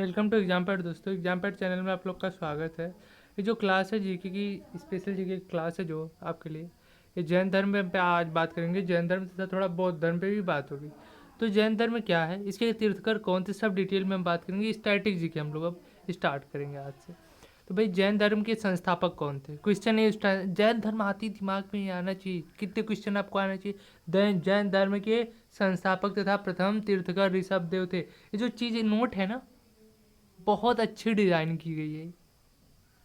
Welcome to exam pad दोस्तों। Exam pad channel में आप लोग का स्वागत है। ये जो क्लास है जीके की स्पेशल जीके क्लास है जो आपके लिए, ये जैन धर्म पे आज बात करेंगे। जैन धर्म से थोड़ा बौद्ध धर्म पे भी बात होगी। तो जैन धर्म क्या है, इसके तीर्थकर कौन थे, सब डिटेल में हम बात करेंगे। स्टैटिक जीके हम लोग अब स्टार्ट करेंगे आज से। तो भाई जैन धर्म के संस्थापक कौन थे, क्वेश्चन ये जैन धर्म आती दिमाग में ये आना चाहिए। कितने क्वेश्चन आपको आना चाहिए। जैन धर्म के संस्थापक तथा प्रथम तीर्थकर ऋषभ देव थे। ये जो चीज़ नोट है ना, बहुत अच्छी डिज़ाइन की गई है।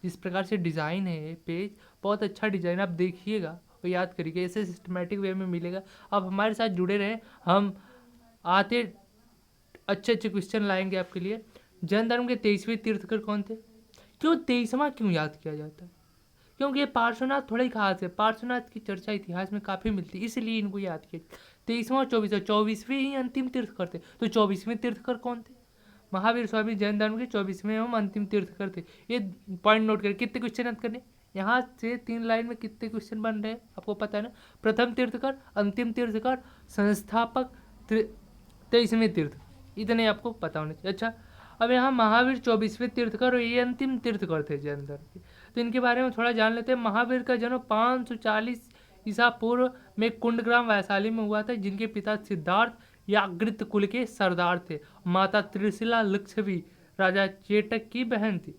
जिस प्रकार से डिज़ाइन है ये पेज, बहुत अच्छा डिज़ाइन, आप देखिएगा और याद करिएगा, ऐसे सिस्टमेटिक वे में मिलेगा। आप हमारे साथ जुड़े रहें, हम आते अच्छे अच्छे क्वेश्चन लाएंगे आपके लिए। जैन धर्म के 23वें तीर्थकर कौन थे। क्यों 23वां क्यों याद किया जाता है, क्योंकि ये पार्श्वनाथ थोड़ा ही खास है। पार्श्वनाथ की चर्चा इतिहास में काफ़ी मिलती है, इसलिए इनको याद किया। 23वां और 24वें ही अंतिम तीर्थकर थे। तो 24वें तीर्थकर कौन थे। महावीर स्वामी जैन धर्म के 24वें एवं अंतिम तीर्थकर थे। ये पॉइंट नोट करें। कितने क्वेश्चन याद करने, यहाँ से 3 लाइन में कितने क्वेश्चन बन रहे हैं आपको पता है ना। प्रथम तीर्थकर, अंतिम तीर्थकर, संस्थापक, 23वें तीर्थ, इतने आपको पता होने चाहिए। अच्छा, अब यहाँ महावीर 24वें तीर्थकर और ये अंतिम तीर्थकर थे जैन धर्म के। तो इनके बारे में थोड़ा जान लेते हैं। महावीर का जन्म 540 ईसा पूर्व में कुंडग्राम वैशाली में हुआ था, जिनके पिता सिद्धार्थ याग्रित कुल के सरदार थे। माता त्रिशिला लिच्छवी राजा चेटक की बहन थी।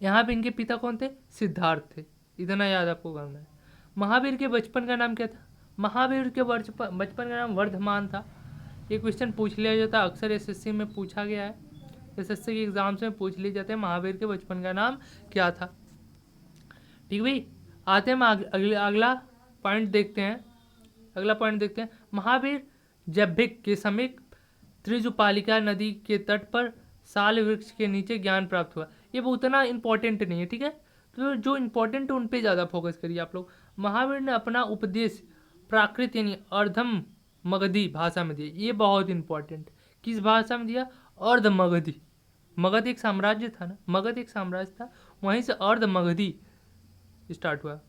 यहाँ पे इनके पिता कौन थे, सिद्धार्थ थे, इतना याद आपको करना है। महावीर के बचपन का नाम क्या था। महावीर के बचपन का नाम वर्धमान था। ये क्वेश्चन पूछ लिया जाता है, अक्सर एसएससी में पूछा गया है, एसएससी के एग्जाम्स में पूछ लिए जाते हैं महावीर के बचपन का नाम क्या था। ठीक भाई, आते हैं अगला पॉइंट देखते हैं। अगला पॉइंट देखते हैं। महावीर जब्भिक के समीप त्रिजुपालिका नदी के तट पर साल वृक्ष के नीचे ज्ञान प्राप्त हुआ। ये वो उतना इंपॉर्टेंट नहीं है, ठीक है। तो जो इंपॉर्टेंट है उन पे ज़्यादा फोकस करिए आप लोग। महावीर ने अपना उपदेश प्राकृत यानी अर्धम मगधी भाषा में दिया। ये बहुत इंपॉर्टेंट। किस भाषा में दिया, अर्ध मगधी। मगध एक साम्राज्य था ना, मगध एक साम्राज्य था, वहीं से अर्ध मगधी स्टार्ट हुआ।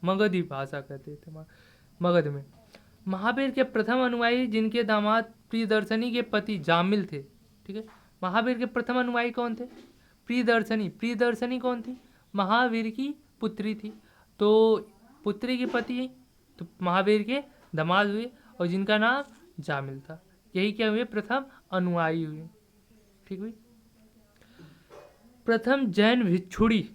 मगधी भाषा कहते थे मगध में। महावीर के प्रथम अनुयायी जिनके दामाद प्रियदर्शनी के पति जामिल थे, ठीक है। महावीर के प्रथम अनुयायी कौन थे, प्रियदर्शनी। प्रियदर्शनी कौन थी, महावीर की पुत्री थी। तो पुत्री के पति तो महावीर के दामाद हुए, और जिनका नाम जामिल था। यही क्या हुए, प्रथम अनुयायी हुए। ठीक हुई। प्रथम जैन भिक्षुड़ी,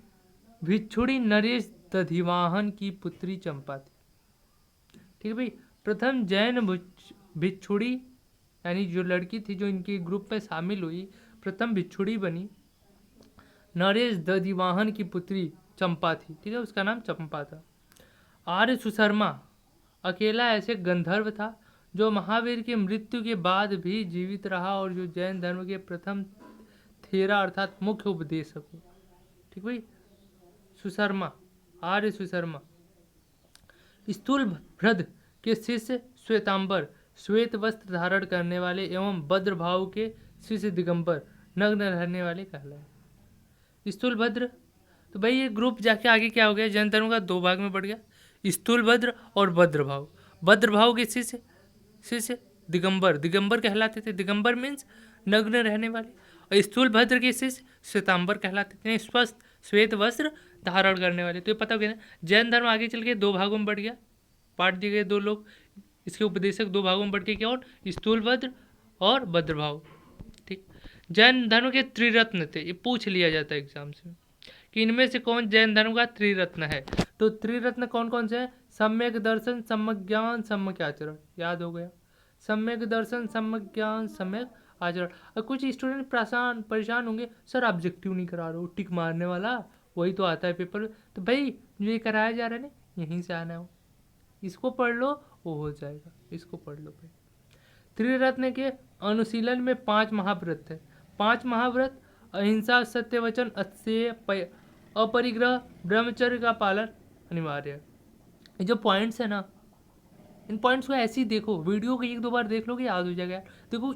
भिक्षुड़ी नरेश दधिवाहन की पुत्री चंपा थी। ठीक है भाई। प्रथम जैन भिक्षुड़ी यानी जो लड़की थी जो इनके ग्रुप में शामिल हुई, प्रथम भिक्षुड़ी बनी, नरेश दधिवाहन की पुत्री चंपा थी। ठीक है, उसका नाम चंपा था। आर्य सुशर्मा अकेला ऐसे गंधर्व था जो महावीर की मृत्यु के बाद भी जीवित रहा और जो जैन धर्म के प्रथम थेरा अर्थात मुख्य उपदेशक हो। ठीक भाई। सुशर्मा, आर्य सुशर्मा। स्थूल भ्रद के शिष्य श्वेतांबर, श्वेत वस्त्र धारण करने वाले एवं भद्रभाव के शिष्य दिगंबर, नग्न रहने वाले कहलाए। स्थूल भद्र, तो भाई ये ग्रुप जाके आगे क्या हो गया, जैन धर्म का 2 भाग में बढ़ गया, स्थूल भद्र और भद्रभाव। भद्रभाव के शिष्य शिष्य दिगंबर, दिगंबर कहलाते थे। दिगंबर मीन्स नग्न रहने वाले। और स्थूल भद्र के शिष्य श्वेतांबर कहलाते थे, स्वस्थ श्वेत वस्त्र धारण करने वाले। तो ये पता हो गया ना, जैन धर्म आगे चल के 2 भागों में बढ़ गया, बांट दिए गए 2 लोग। इसके उपदेशक 2 भागों में बढ़ के क्या, और स्थूल भद्र और भद्रभाव। ठीक। जैन धर्म के त्रिरत्न थे, ये पूछ लिया जाता है एग्जाम से कि इनमें से कौन जैन धर्म का त्रिरत्न है। तो त्रिरत्न कौन कौन से हैं, सम्यक दर्शन, सम्यक ज्ञान, सम्यक आचरण। याद हो गया, सम्यक दर्शन, सम्यक ज्ञान, सम्यक आचरण। और कुछ स्टूडेंट परेशान होंगे, सर ऑब्जेक्टिव नहीं करा रहे हो, टिक मारने वाला वही तो आता है पेपर। तो भाई जो ये कराया जा रहा है ना, यहीं से आना हो, इसको पढ़ लो वो हो जाएगा, इसको पढ़ लो भाई। त्रिरत्न के अनुशीलन में 5 महाव्रत है। 5 महाव्रत अहिंसा, सत्य वचन, अस्थेय, अपरिग्रह, ब्रह्मचर्य का पालन अनिवार्य है। ये जो पॉइंट्स है ना, इन पॉइंट्स को ऐसे ही देखो, वीडियो को 1-2 बार देख लोगे याद हो जाएगा यार। देखो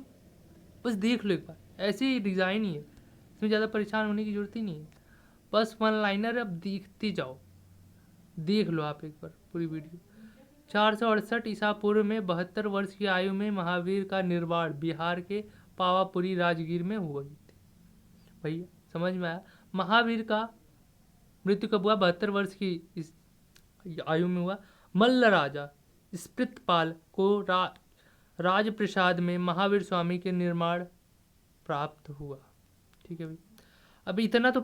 बस देख लो एक बार, ऐसे ही डिज़ाइन ही है, इसमें ज़्यादा परेशान होने की जरूरत ही नहीं है। बस 1 लाइनर अब देखते जाओ, देख लो आप एक बार पूरी वीडियो। 468 ईसा पूर्व में 72 वर्ष की आयु में महावीर का निर्वाण बिहार के पावापुरी राजगीर में हुआ थी। भैया समझ में आया। महावीर का मृत्यु कब हुआ? 72 वर्ष की इस आयु में हुआ। मल्ल राजा स्प्रितपाल को राजप्रसाद में महावीर स्वामी के निर्माण प्राप्त हुआ। ठीक है भाई, अभी इतना तो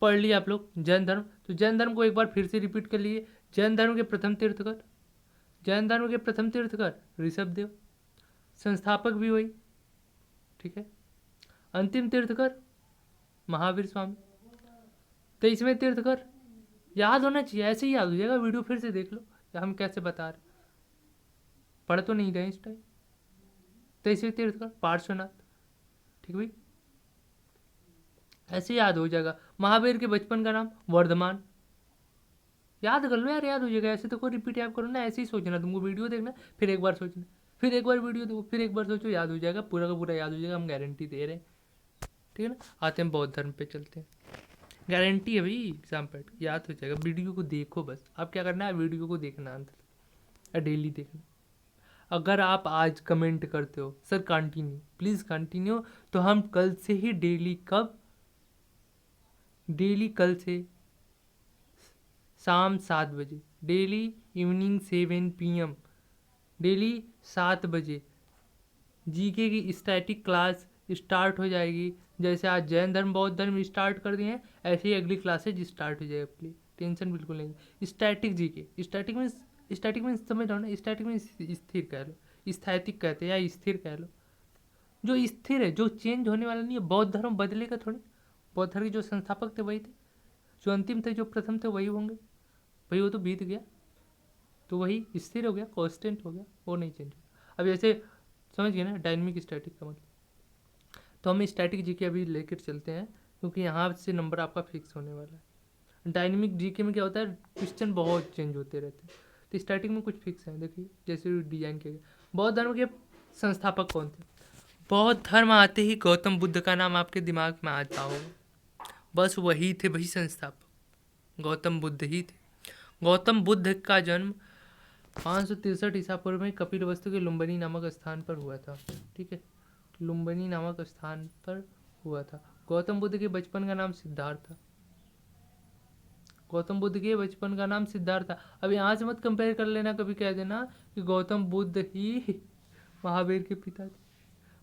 पढ़ लिया आप लोग जैन धर्म। तो जैन धर्म को एक बार फिर से रिपीट कर लिए। जैन धर्म के प्रथम तीर्थकर, जैन धर्म के प्रथम तीर्थकर ऋषभदेव, संस्थापक भी वही। ठीक है, अंतिम तीर्थकर महावीर स्वामी। 23वें तीर्थकर याद होना चाहिए, ऐसे ही याद हो जाएगा, वीडियो फिर से देख लो हम कैसे बता रहे, पढ़ तो नहीं रहे इस टाइम। 23वें तीर्थकर पार्श्वनाथ। ठीक भाई, ऐसे याद हो जाएगा। महावीर के बचपन का नाम वर्धमान, याद कर लो यार, याद हो जाएगा। ऐसे तो कोई रिपीट याद करो ना, ऐसे ही सोचना, तुमको वीडियो देखना, फिर एक बार सोचना, फिर एक बार वीडियो देखो, फिर एक बार सोचो, याद हो जाएगा, पूरा का पूरा याद हो जाएगा, हम गारंटी दे रहे हैं। ठीक है ना, आते हैं बौद्ध धर्म पे चलते हैं। गारंटी है भाई, एग्जाम पे याद हो जाएगा। वीडियो को देखो बस, आप क्या करना है, वीडियो को देखना अंदर, डेली देखना। अगर आप आज कमेंट करते हो सर कंटिन्यू, प्लीज़ कंटिन्यू, तो हम कल से ही डेली, कब, डेली कल से शाम 7 बजे, डेली इवनिंग 7 PM, डेली 7 बजे जीके की स्टैटिक क्लास स्टार्ट हो जाएगी। जैसे आज जैन धर्म बौद्ध धर्म स्टार्ट कर दिए हैं, ऐसे ही अगली क्लासेज स्टार्ट हो जाएगी अपनी, टेंशन बिल्कुल नहीं। स्टैटिक जीके, स्टैटिक में समझ रहा हो ना, स्टैटिक में स्थिर कह लो, स्थैतिक कहते हैं या स्थिर कह लो, जो स्थिर है, जो चेंज होने वाला नहीं है। बौद्ध धर्म बदलेगा थोड़ी, बौद्ध धर्म के जो संस्थापक थे वही थे, जो अंतिम थे, जो प्रथम थे वही होंगे भाई, वो तो बीत गया, तो वही स्थिर हो गया, कांस्टेंट हो गया, वो नहीं चेंज होगा। अब जैसे समझ गए ना डायनेमिक स्टैटिक का मतलब। तो हम स्टैटिक जीके अभी लेकर चलते हैं, क्योंकि यहाँ से नंबर आपका फिक्स होने वाला है। डायनेमिक जीके में क्या होता है, क्वेश्चन बहुत चेंज होते रहते हैं, तो स्टैटिक में कुछ फिक्स है। देखिए जैसे डिजाइन किया गया। बौद्ध धर्म के संस्थापक कौन थे? बौद्ध धर्म आते ही गौतम बुद्ध का नाम आपके दिमाग में आता हो, बस वही थे भाई संस्थापक, गौतम बुद्ध ही थे। गौतम बुद्ध का जन्म 563 ईसा पूर्व में कपिलवस्तु के लुम्बिनी नामक स्थान पर हुआ था। ठीक है, लुम्बिनी नामक स्थान पर हुआ था। गौतम बुद्ध के बचपन का नाम सिद्धार्थ था। गौतम बुद्ध के बचपन का नाम सिद्धार्थ था। अब यहाँ से मत कंपेयर कर लेना, कभी कह देना कि गौतम बुद्ध ही महावीर के पिता थे।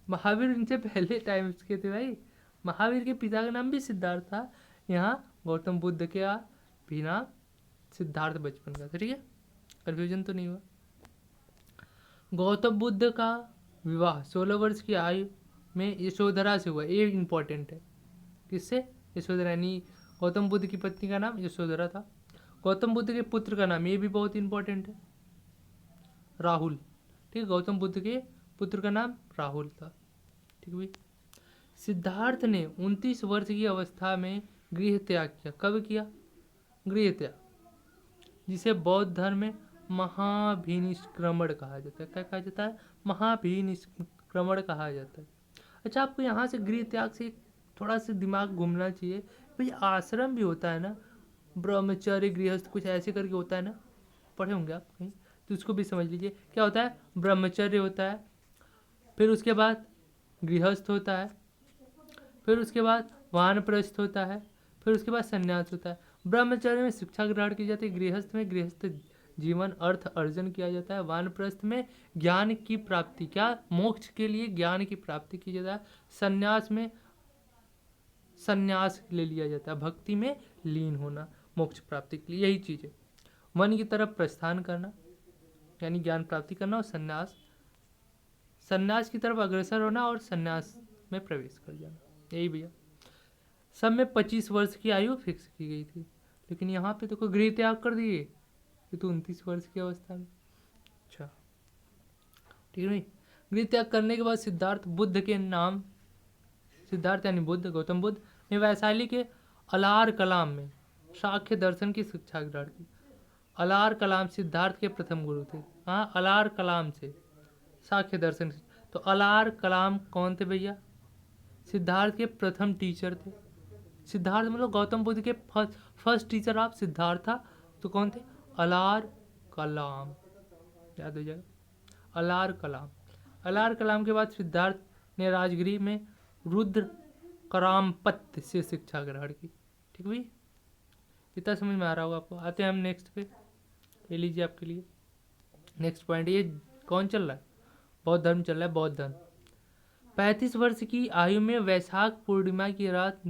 महावीर इनसे पहले टाइम्स के थे भाई। महावीर के पिता का नाम भी सिद्धार्थ था, यहाँ गौतम बुद्ध के भी नाम सिद्धार्थ बचपन का था। ठीक है, कन्फ्यूजन तो नहीं हुआ। गौतम बुद्ध का विवाह 16 वर्ष की आयु में यशोधरा से हुआ, ये इंपॉर्टेंट है। किससे? यशोधरा, यानी गौतम बुद्ध की पत्नी का नाम यशोधरा था। गौतम बुद्ध के पुत्र का नाम, ये भी बहुत इंपॉर्टेंट है, राहुल। ठीक है, गौतम बुद्ध के पुत्र का नाम राहुल था। ठीक भाई, सिद्धार्थ ने 29 वर्ष की अवस्था में गृह त्याग किया। कब किया? गृह त्याग, जिसे बौद्ध धर्म में महाभिनिष्क्रमण कहा जाता है। क्या कहा जाता है? महाभिनिष्क्रमण कहा जाता है। अच्छा, आपको यहाँ से गृह त्याग से थोड़ा सा दिमाग घूमना चाहिए भाई। आश्रम भी होता है ना, ब्रह्मचर्य गृहस्थ कुछ ऐसे करके होता है ना, पढ़े होंगे आप कहीं, तो उसको भी समझ लीजिए। क्या होता है? ब्रह्मचर्य होता है, फिर उसके बाद गृहस्थ होता है, फिर उसके बाद वानप्रस्थ होता है, फिर उसके बाद संन्यास होता है। ब्रह्मचर्य में शिक्षा ग्रहण की जाती है, गृहस्थ में गृहस्थ जीवन अर्थ अर्जन किया जाता है, वानप्रस्थ में ज्ञान की प्राप्ति, क्या मोक्ष के लिए ज्ञान की प्राप्ति की जाता है, संन्यास में संन्यास ले लिया जाता है, भक्ति में लीन होना मोक्ष प्राप्ति के लिए। यही चीज़ है, वन की तरफ प्रस्थान करना यानी ज्ञान प्राप्ति करना, और संन्यास की तरफ अग्रसर होना और संन्यास में प्रवेश कर जाना। यही भैया, सब में 25 वर्ष की आयु फिक्स की गई थी, लेकिन यहाँ पे देखो गृह त्याग कर दिए कि तो 29 वर्ष की अवस्था में। अच्छा ठीक है नहीं, गृह त्याग करने के बाद सिद्धार्थ बुद्ध के नाम, सिद्धार्थ यानी बुद्ध, गौतम बुद्ध ने वैशाली के अलार कलाम में सांख्य दर्शन की शिक्षा ग्रहण की। अलार कलाम सिद्धार्थ के प्रथम गुरु थे। हाँ, अलार कलाम से सांख्य दर्शन। तो अलार कलाम कौन थे भैया? सिद्धार्थ के प्रथम टीचर थे। सिद्धार्थ मतलब गौतम बुद्ध के फर्स्ट टीचर आप सिद्धार्थ था, तो कौन थे? अलार कलाम, याद हो जाएगा, अलार कलाम। अलार कलाम के बाद सिद्धार्थ ने राजगृह में रुद्र करामपत से शिक्षा ग्रहण की। ठीक भाई, इतना समझ में आ रहा होगा आपको। आते हैं हम नेक्स्ट पे, ले लीजिए आपके लिए नेक्स्ट पॉइंट। ये कौन चल रहा है? बौद्ध धर्म चल रहा है, बौद्ध धर्म। 35 वर्ष की आयु में वैशाख पूर्णिमा की रात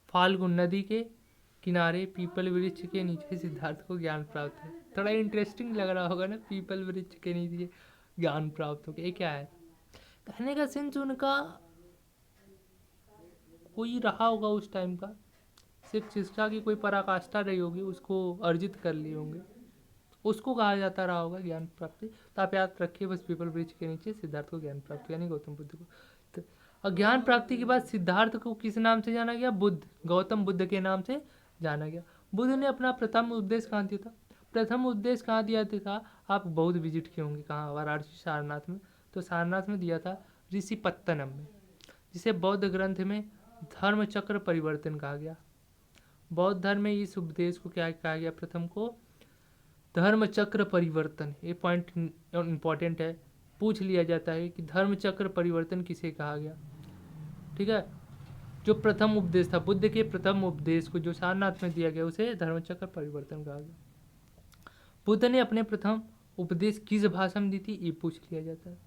फाल्गुन नदी के किनारे पीपल वृक्ष के नीचे सिद्धार्थ को ज्ञान प्राप्त है। थोड़ा इंटरेस्टिंग लग रहा होगा ना, पीपल वृक्ष के नीचे ज्ञान प्राप्त हो गया। ये क्या है? कहने का सेंस उनका कोई रहा होगा उस टाइम का, सिर्फ शिक्षा की कोई पराकाष्ठा रही होगी, उसको अर्जित कर लिए होंगे, उसको कहा जाता रहा होगा ज्ञान प्राप्ति। तो आप याद रखिए बस, पीपल वृक्ष के नीचे सिद्धार्थ को ज्ञान प्राप्ति, यानी गौतम बुद्ध को। तो अज्ञान प्राप्ति के बाद सिद्धार्थ को किस नाम से जाना गया? बुद्ध, गौतम बुद्ध के नाम से जाना गया। बुद्ध ने अपना प्रथम उपदेश कहाँ दिया था? प्रथम उपदेश कहाँ दिया था? आप बहुत विजिट किए होंगे, कहाँ? वाराणसी, सारनाथ में। तो सारनाथ में दिया था ऋषिपत्तनम में, जिसे बौद्ध ग्रंथ में धर्म चक्र परिवर्तन कहा गया। बौद्ध धर्म में इस उपदेश को क्या कहा गया? प्रथम को धर्म चक्र परिवर्तन। ये पॉइंट इंपॉर्टेंट है, पूछ लिया जाता है कि धर्म चक्र परिवर्तन किसे कहा गया। ठीक है, जो प्रथम उपदेश था, बुद्ध के प्रथम उपदेश को जो सारनाथ में दिया गया, उसे धर्म चक्र परिवर्तन कहा गया। बुद्ध ने अपने प्रथम उपदेश किस भाषा में दी थी? ये पूछ लिया जाता है।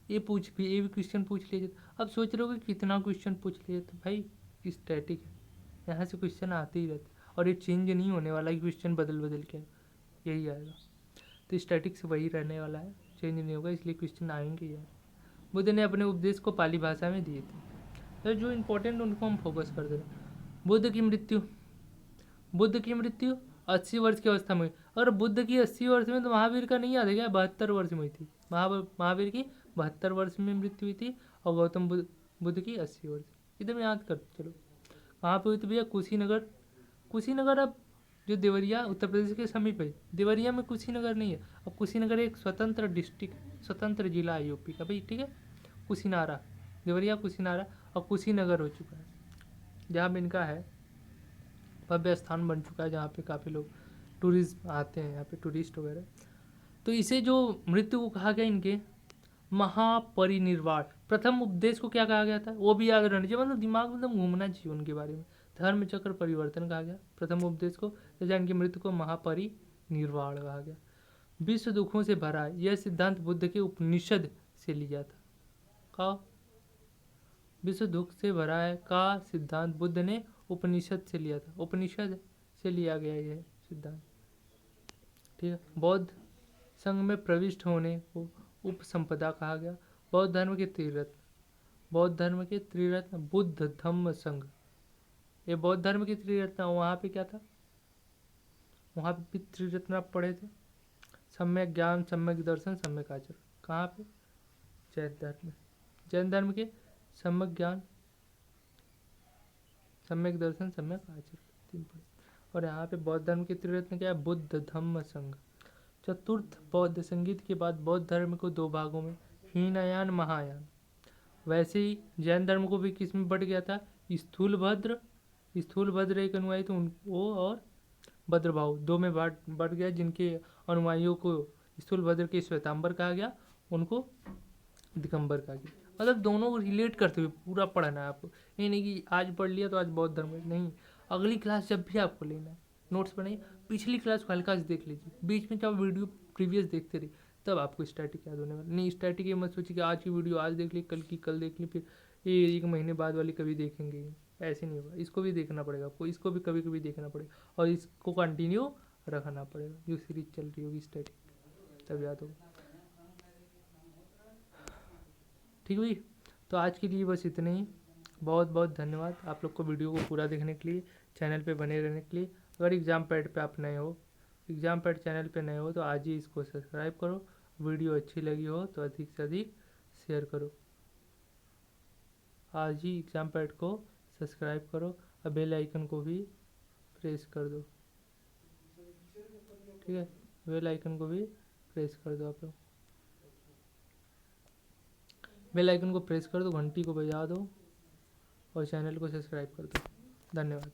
ये भी क्वेश्चन पूछ लिया जाता है। अब सोच रहे हो कि कितना क्वेश्चन पूछ लिया, तो भाई स्टैटिक है, यहाँ से क्वेश्चन आते ही रहते, और ये चेंज नहीं होने वाला है, क्वेश्चन बदल बदल के यही आएगा। तो स्टैटिक से वही रहने वाला है, चेंज नहीं होगा, इसलिए क्वेश्चन आएंगे यार। बुद्ध ने अपने उपदेश को पाली भाषा में दिए थे, तो जो इम्पोर्टेंट उनको हम फोकस कर दे रहे। बुद्ध की मृत्यु 80 वर्ष की अवस्था में। अगर बुद्ध की 80 वर्ष में, तो महावीर का नहीं याद है क्या? 72 वर्ष में हुई थी। महावीर की 72 वर्ष में मृत्यु हुई थी, और गौतम बुद्ध की 80 वर्ष। एकदम याद कर चलो। कहाँ पे हुई थी भैया? कुशीनगर। अब जो देवरिया उत्तर प्रदेश के समीप है, देवरिया में कुशीनगर नहीं है। अब कुशीनगर एक स्वतंत्र डिस्ट्रिक्ट, स्वतंत्र जिला है यूपी का भाई। ठीक है, कुशीनारा, देवरिया कुशीनारा और कुशीनगर हो चुका है, जहाँ पे इनका है भव्य स्थान बन चुका है, जहाँ पे काफ़ी लोग टूरिज्म आते हैं, यहाँ पे टूरिस्ट वगैरह। तो इसे जो मृत्यु को कहा गया इनके महापरिनिर्वाण। प्रथम उपदेश को क्या कहा गया था? वो भी याद रहना चाहिए, मतलब दिमाग में एकदम घूमना चाहिए उनके बारे में। धर्म चक्र परिवर्तन कहा गया प्रथम उपदेश को, तथा इनकी मृत्यु को महापरिनिर्वाण कहा गया। विश्व दुखों से भरा है, यह सिद्धांत बुद्ध के उपनिषद से लिया था। का विश्व दुख से भरा है का सिद्धांत बुद्ध ने उपनिषद से लिया था, उपनिषद से लिया गया यह सिद्धांत। ठीक है, बौद्ध संघ में प्रविष्ट होने को उपसंपदा कहा गया। बौद्ध धर्म के त्रिरत्न बुद्ध धम्म संघ, ये बौद्ध धर्म के त्रिरत्न। वहाँ पे क्या था? वहाँ पे भी त्रिरत्न आप पढ़े थे, सम्यक ज्ञान, सम्यक दर्शन, सम्यक आचरण। कहाँ पे? जैन धर्म में। जैन धर्म के सम्यक ज्ञान, सम्यक दर्शन, सम्यक आचरण, 3 पढ़े। और यहाँ पे बौद्ध धर्म के त्रिरत्न क्या है? बुद्ध धम्म संघ। चतुर्थ बौद्ध संगीत के बाद बौद्ध धर्म को 2 भागों में, हीनयान, महायान। वैसे ही जैन धर्म को भी किस में बढ़ गया था? स्थूलभद्र एक अनुयायी तो वो, और भद्रभाव 2 में बढ़ गया, जिनके अनुयायियों को स्थूलभद्र के श्वेतांबर कहा गया, उनको दिगंबर कहा गया। मतलब दोनों को रिलेट करते हुए पूरा पढ़ना है आपको। ये नहीं कि आज पढ़ लिया तो आज बौद्ध धर्म नहीं, अगली क्लास जब भी आपको लेना है नोट्स बनाइए, पिछली क्लास को हल्का से देख लीजिए, बीच में जब वीडियो प्रीवियस देखते रहिए, तब आपको स्टैटिक याद होने वाला। नहीं स्टैटिक ये मत सोचिए कि आज की वीडियो आज देख ली, कल की कल देख ली, फिर ये 1 महीने बाद वाली कभी देखेंगे, ऐसे नहीं होगा। इसको भी देखना पड़ेगा आपको, इसको भी कभी कभी देखना पड़ेगा, और इसको कंटिन्यू रखना पड़ेगा, जो सीरीज चल रही होगी स्टैटिक, तब याद होगा। ठीक भाई, तो आज के लिए बस इतने ही। बहुत बहुत धन्यवाद आप लोग को वीडियो को पूरा देखने के लिए, चैनल पे बने रहने के लिए। अगर एग्ज़ाम पैड पे आप नए हो, एग्ज़ाम पैड चैनल पे नए हो, तो आज ही इसको सब्सक्राइब करो। वीडियो अच्छी लगी हो तो अधिक से अधिक शेयर करो। आज ही एग्ज़ाम पैड को सब्सक्राइब करो और बेल आइकन को भी प्रेस कर दो। ठीक है, बेल आइकन को भी प्रेस कर दो आप लोग, बेल आइकन को प्रेस कर दो, घंटी को बजा दो और चैनल को सब्सक्राइब कर दो। धन्यवाद।